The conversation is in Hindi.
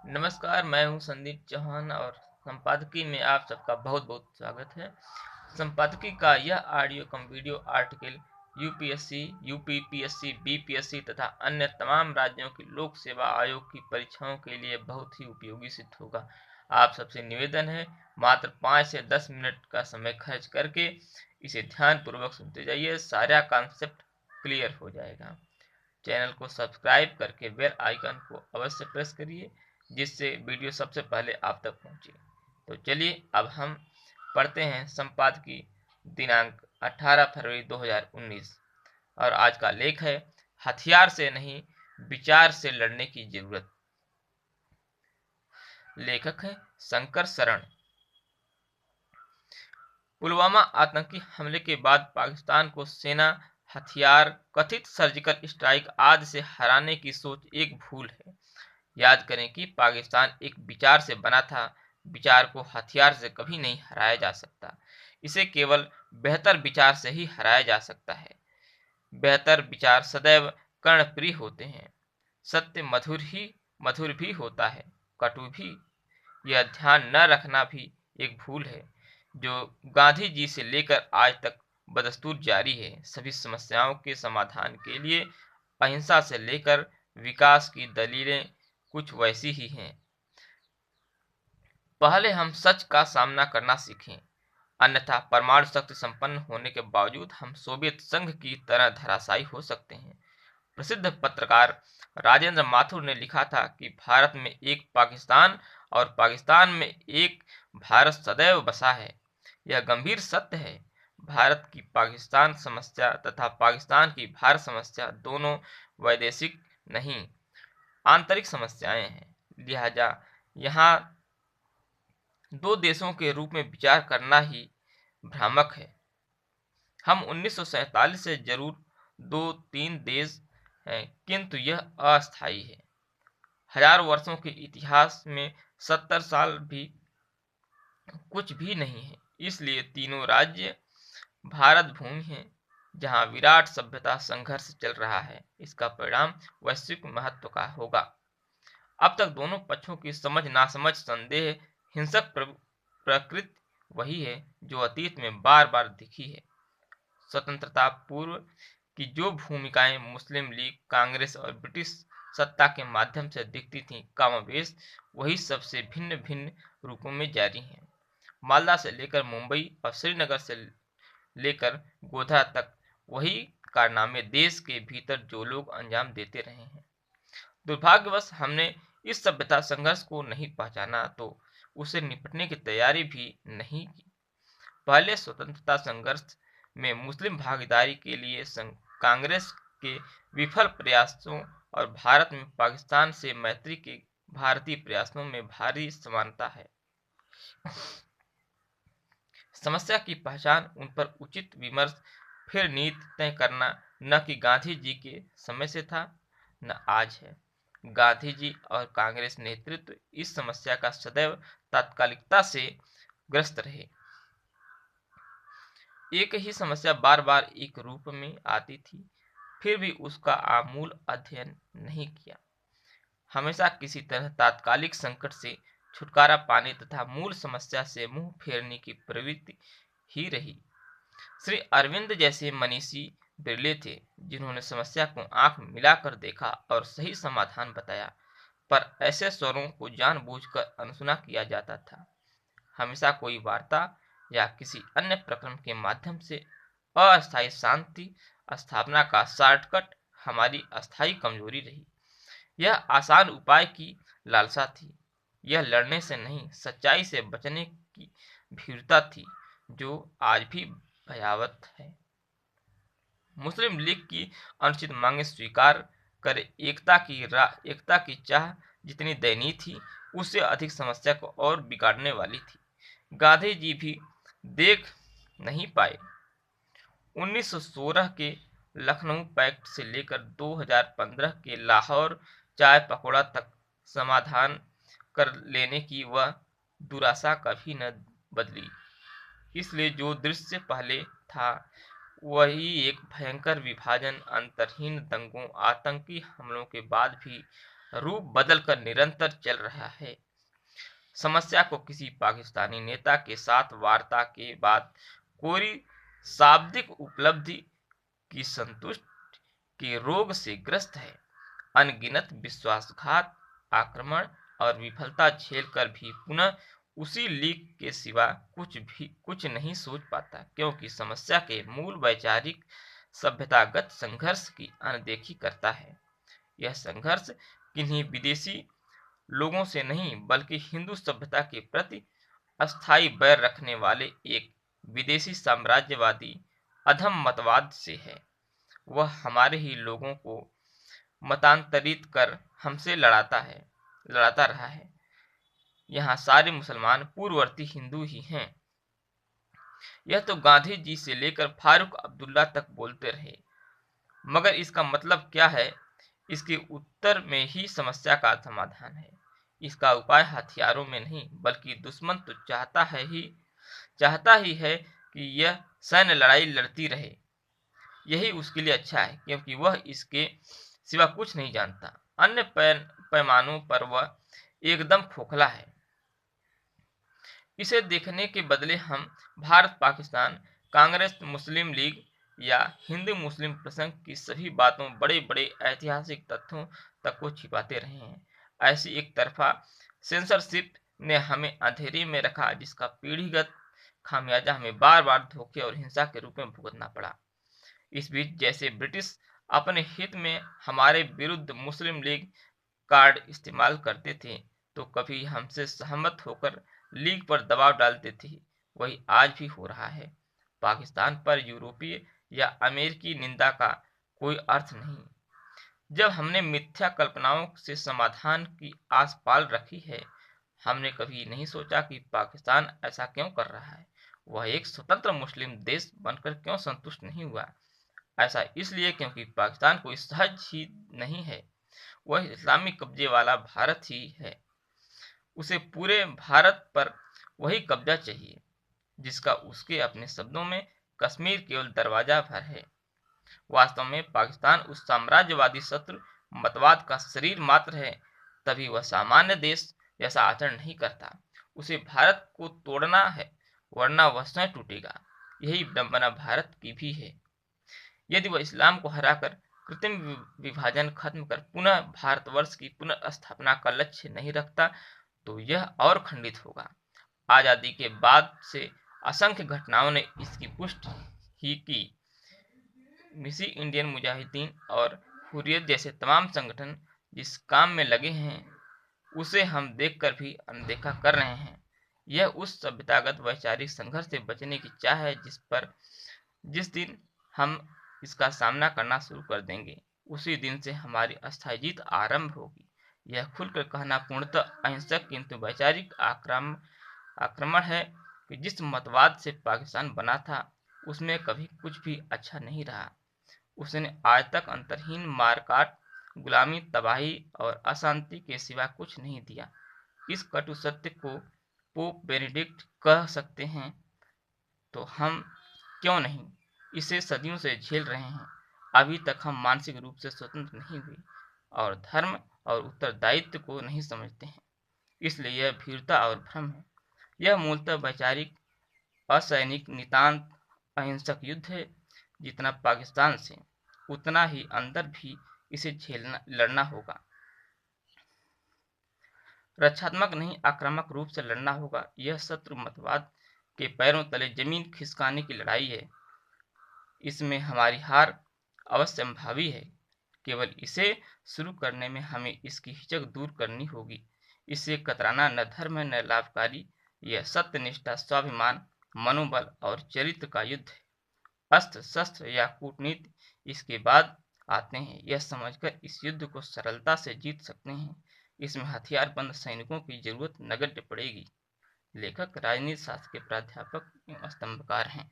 नमस्कार, मैं हूं संदीप चौहान और संपादकीय में आप सबका बहुत बहुत स्वागत है। संपादकीय का यह audio cum video article UPSC, UPPSC, BPSC तथा अन्य तमाम राज्यों की लोक सेवा आयोग की परीक्षाओं के लिए बहुत ही उपयोगी सिद्ध होगा। आप सबसे निवेदन है, मात्र 5 से 10 मिनट का समय खर्च करके इसे ध्यानपूर्वक सुनते जाइए, सारा कॉन्सेप्ट क्लियर हो जाएगा। चैनल को सब्सक्राइब करके बेल आइकन को अवश्य प्रेस करिए, जिससे वीडियो सबसे पहले आप तक पहुंचे। तो चलिए अब हम पढ़ते हैं संपादकीय दिनांक 18 फरवरी 2019 और आज का लेख है हथियार से नहीं विचार से लड़ने की जरूरत। लेखक है शंकर शरण। पुलवामा आतंकी हमले के बाद पाकिस्तान को सेना, हथियार, कथित सर्जिकल स्ट्राइक आदि से हराने की सोच एक भूल है। याद करें कि पाकिस्तान एक विचार से बना था। विचार को हथियार से कभी नहीं हराया जा सकता। इसे केवल बेहतर विचार से ही हराया जा सकता है। बेहतर विचार सदैव कर्णप्रिय होते हैं। सत्य मधुर भी होता है, कटु भी। यह ध्यान न रखना भी एक भूल है जो गांधी जी से लेकर आज तक बदस्तूर जारी है। सभी समस्याओं के समाधान के लिए अहिंसा से लेकर विकास की दलीलें कुछ वैसी ही हैं। पहले हम सच का सामना करना सीखें, अन्यथा परमाणु शक्ति संपन्न होने के बावजूद हम सोवियत संघ की तरह धराशायी हो सकते हैं। प्रसिद्ध पत्रकार राजेंद्र माथुर ने लिखा था कि भारत में एक पाकिस्तान और पाकिस्तान में एक भारत सदैव बसा है। यह गंभीर सत्य है। भारत की पाकिस्तान समस्या तथा पाकिस्तान की भारत समस्या दोनों वैदेशिक नहीं, आंतरिक समस्याएं हैं। लिहाजा यहाँ दो देशों के रूप में विचार करना ही भ्रामक है। हम 1947 से जरूर दो तीन देश हैं, किंतु यह अस्थायी है। हजार वर्षों के इतिहास में 70 साल भी कुछ भी नहीं है। इसलिए तीनों राज्य भारत भूमि है जहां विराट सभ्यता संघर्ष चल रहा है। इसका परिणाम वैश्विक महत्व का होगा। अब तक दोनों पक्षों की समझ नासमझ, संदेह, हिंसक प्रकृति वही है जो अतीत में बार बार दिखी है। स्वतंत्रता पूर्व की जो भूमिकाएं मुस्लिम लीग, कांग्रेस और ब्रिटिश सत्ता के माध्यम से दिखती थीं, कमोबेश वही सबसे भिन्न भिन्न रूपों में जारी हैं। मालदा से लेकर मुंबई और श्रीनगर से लेकर गोधा तक वही कारनामे देश के भीतर जो लोग अंजाम देते रहे हैं। दुर्भाग्यवश हमने इस सभ्यता संघर्ष को नहीं पहचाना तो उससे निपटने की तैयारी भी नहीं की। पहले स्वतंत्रता संघर्ष में मुस्लिम भागीदारी के लिए कांग्रेस के विफल प्रयासों और भारत में पाकिस्तान से मैत्री के भारतीय प्रयासों में भारी समानता है। समस्या की पहचान, उन पर उचित विमर्श, फिर नीति तय करना न कि गांधी जी के समय से था न आज है। गांधी जी और कांग्रेस नेतृत्व इस समस्या का सदैव तात्कालिकता से ग्रस्त रहे। एक ही समस्या बार बार एक रूप में आती थी, फिर भी उसका आमूल अध्ययन नहीं किया। हमेशा किसी तरह तात्कालिक संकट से छुटकारा पाने तथा मूल समस्या से मुंह फेरने की प्रवृत्ति ही रही। श्री अरविंद जैसे मनीषी बिरले थे जिन्होंने समस्या को आंख मिलाकर देखा और सही समाधान बताया, पर ऐसे स्वरों को जानबूझकर अनसुना किया जाता था। हमेशा कोई वार्ता या किसी अन्य प्रक्रम के माध्यम से अस्थायी शांति स्थापना का शॉर्टकट हमारी अस्थायी कमजोरी रही। यह आसान उपाय की लालसा थी। यह लड़ने से नहीं, सच्चाई से बचने की भीरुता थी जो आज भी भयावह है। मुस्लिम लीग की अनुचित मांगें स्वीकार कर एकता की चाह जितनी दयनीय थी, उससे अधिक समस्या को और बिगाड़ने वाली थी। गांधी जी भी देख नहीं पाए। 1916 के लखनऊ पैक्ट से लेकर 2015 के लाहौर चाय पकौड़ा तक समाधान कर लेने की वह दुराशा कभी न बदली। इसलिए जो दृश्य पहले था वही एक भयंकर विभाजन, अंतरहीन दंगों, आतंकी हमलों के बाद भी रूप बदलकर निरंतर चल रहा है। समस्या को किसी पाकिस्तानी नेता के साथ वार्ता के बाद कोई शाब्दिक उपलब्धि की संतुष्ट के रोग से ग्रस्त है। अनगिनत विश्वासघात, आक्रमण और विफलता झेलकर भी पुनः उसी लीग के सिवा कुछ नहीं सोच पाता, क्योंकि समस्या के मूल वैचारिक सभ्यतागत संघर्ष की अनदेखी करता है। यह संघर्ष किन्हीं विदेशी लोगों से नहीं, बल्कि हिंदू सभ्यता के प्रति अस्थायी बैर रखने वाले एक विदेशी साम्राज्यवादी अधम मतवाद से है। वह हमारे ही लोगों को मतांतरित कर हमसे लड़ाता रहा है। यहाँ सारे मुसलमान पूर्ववर्ती हिंदू ही हैं। यह तो गांधी जी से लेकर फारूक अब्दुल्ला तक बोलते रहे, मगर इसका मतलब क्या है? इसके उत्तर में ही समस्या का समाधान है। इसका उपाय हथियारों में नहीं, बल्कि दुश्मन तो चाहता ही है कि यह सैन्य लड़ाई लड़ती रहे। यही उसके लिए अच्छा है, क्योंकि वह इसके सिवा कुछ नहीं जानता। अन्य पैमानों पर वह एकदम खोखला है। इसे देखने के बदले हम भारत पाकिस्तान, कांग्रेस, मुस्लिम लीग या हिंदू मुस्लिम प्रसंग की सभी बातों, बड़े बड़े ऐतिहासिक तथ्यों तक को छिपाते रहे हैं। ऐसी एक तरफा सेंसरशिप ने हमें अंधेरे में रखा, जिसका पीढ़ीगत खामियाजा हमें बार बार धोखे और हिंसा के रूप में भुगतना पड़ा। इस बीच जैसे ब्रिटिश अपने हित में हमारे विरुद्ध मुस्लिम लीग कार्ड इस्तेमाल करते थे, तो कभी हमसे सहमत होकर लीग पर दबाव डालते थे, वही आज भी हो रहा है। पाकिस्तान पर यूरोपीय या अमेरिकी निंदा का कोई अर्थ नहीं। जब हमने मिथ्या कल्पनाओं से समाधान की आस पाल रखी है, हमने कभी नहीं सोचा कि पाकिस्तान ऐसा क्यों कर रहा है। वह एक स्वतंत्र मुस्लिम देश बनकर क्यों संतुष्ट नहीं हुआ? ऐसा इसलिए क्योंकि पाकिस्तान कोई सहज ही नहीं है, वह इस्लामी कब्जे वाला भारत ही है। उसे पूरे भारत पर वही कब्जा चाहिए जिसका उसके अपने शब्दों में कश्मीर केवल दरवाजा भर है। वास्तव में पाकिस्तान उस साम्राज्यवादी शत्रु मतवाद का शरीर मात्र है, तभी वह सामान्य देश जैसा आचरण नहीं करता। उसे भारत को तोड़ना है, वरना वह स्वयं टूटेगा। यही विडंबना भारत की भी है। यदि वह इस्लाम को हराकर कृत्रिम विभाजन खत्म कर पुनः भारतवर्ष की पुनः स्थापना का लक्ष्य नहीं रखता, तो यह और खंडित होगा। आजादी के बाद से असंख्य घटनाओं ने इसकी पुष्टि ही की। मिसी इंडियन मुजाहिदीन और हुर्रियत जैसे तमाम संगठन जिस काम में लगे हैं, उसे हम देखकर भी अनदेखा कर रहे हैं। यह उस सभ्यतागत वैचारिक संघर्ष से बचने की चाह है जिस दिन हम इसका सामना करना शुरू कर देंगे, उसी दिन से हमारी अस्थायी जीत आरंभ होगी। यह खुलकर कहना पूर्णतः अहिंसक किंतु वैचारिक आक्रमण है कि जिस मतवाद से पाकिस्तान बना था, उसमें कभी कुछ भी अच्छा नहीं रहा। उसने आज तक अंतरहीन मारकाट, गुलामी, तबाही और अशांति के सिवा कुछ नहीं दिया। इस कटु सत्य को पोप बेनेडिक्ट कह सकते हैं, तो हम क्यों नहीं? इसे सदियों से झेल रहे हैं। अभी तक हम मानसिक रूप से स्वतंत्र नहीं हुए और धर्म और उत्तरदायित्व को नहीं समझते हैं। इसलिए यह भीरुता और भ्रम है। यह मूलतः वैचारिक, असैनिक, नितांत अहिंसक युद्ध है। जितना पाकिस्तान से, उतना ही अंदर भी इसे लड़ना होगा। रक्षात्मक नहीं, आक्रामक रूप से लड़ना होगा। यह शत्रु मतवाद के पैरों तले जमीन खिसकाने की लड़ाई है। इसमें हमारी हार अवश्यंभावी है। केवल इसे शुरू करने में हमें इसकी हिचक दूर करनी होगी। इससे कतराना न धर्म है न लाभकारी। यह सत्यनिष्ठा, स्वाभिमान, मनोबल और चरित्र का युद्ध है। अस्त्र शस्त्र या कूटनीति इसके बाद आते हैं। यह समझकर इस युद्ध को सरलता से जीत सकते हैं। इसमें हथियारबंद सैनिकों की जरूरत नगण्य पड़ेगी। लेखक राजनीति शास्त्र के प्राध्यापक एवं स्तंभकार हैं।